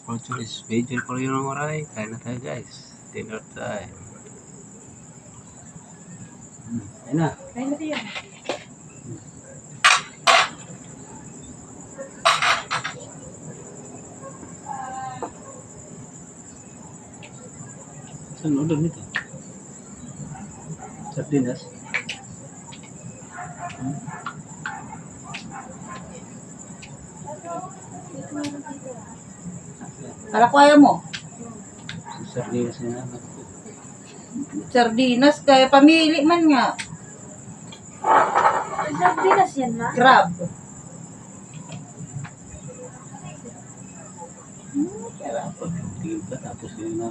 for today's video for you ng oray. Kain na tayo guys. Dinner time. Kain na. Kain na tayo. Saan order nito? Sardinas? Kala ko ayaw mo. Sardinas na naman. Sardinas, kaya pamili man nga. Sardinas yan, ma? Crab. Tingin ka tapos yun na.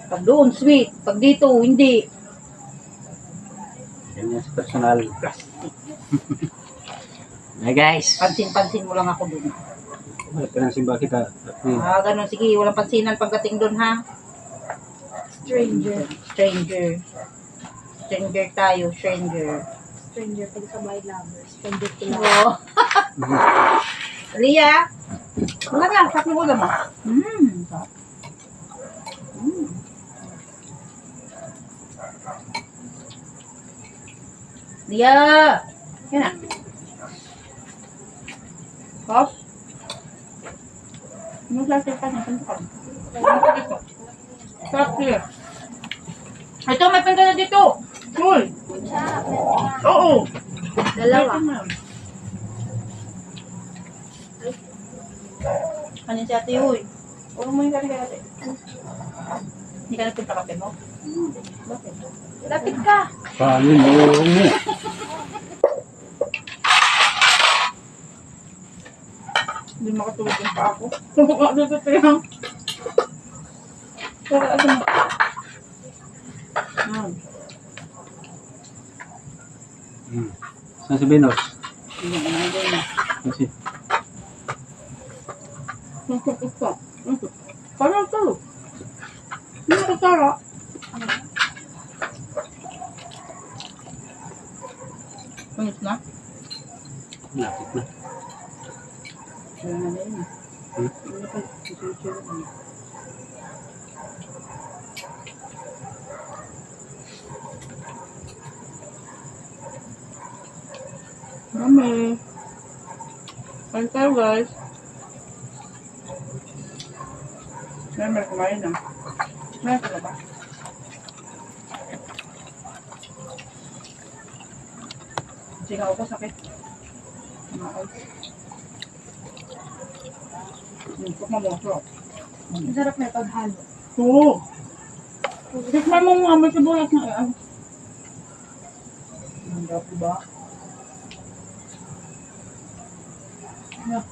Pag doon, sweet. Pag dito, hindi. Yan yung personal. Hi guys. Pansin-pansin mo lang ako doon. Wala ka ng simba kita. Ganun. Sige, walang pansinan pagdating doon, ha? Stranger. Stranger. Stranger tayo, stranger. Stranger pag sa my lover. Stranger to love. Oo. Lia. Wala lang, sakit mo lang, ha? Sarap. Lia. Yan na. Hop. Ano klase ka niya? Ano ka dito? Sarap siya. Ito, may panda na dito. Cool. Oo. Dalawa. Ano si ate, uy? Puro mo yung kari-kari. Hindi ka nagpunta kape mo? Bakit? Lapit ka. Paano mo? Hindi makatulog yung pa ako. Dito yung... Para ano? Saan si Benos? Hindi na nandiyan na. Kasi Ito. Parang ito. Hindi ko tara. Pangit na? lapit na. Kaya nga na yun. Hmm? Hindi pa susunod na. Mami. Kain tayo guys. Siyempre kumain na. Kumain ka na ba? Singaw ko sakit. Kumain. Tukma mo, sarap. Ang sarap na paghalo. Oo. Tikman mo nga, may sibuyas na yan. Ang sarap diba? Yeah.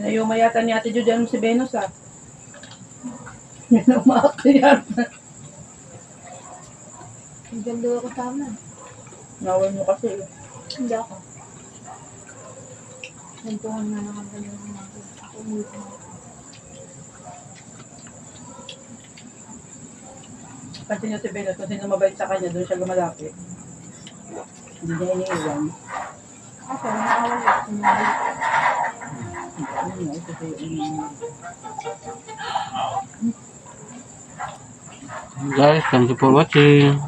Nayuma yata ni Ate Julian si Venus, ah. Nayuma ako yata. Ang ganda ako tama. Nawal mo kasi. Hindi ako. Nantuhan na lang ang ganyan ng mga. Ako umuwi ko. Kasi niya si Venus, kasi namabait sa kanya, doon siya lumalapit. Hindi niya iniiwan. Ako, nakawala ako ng mga. Ano nga, kasi Guys, thank you for watching.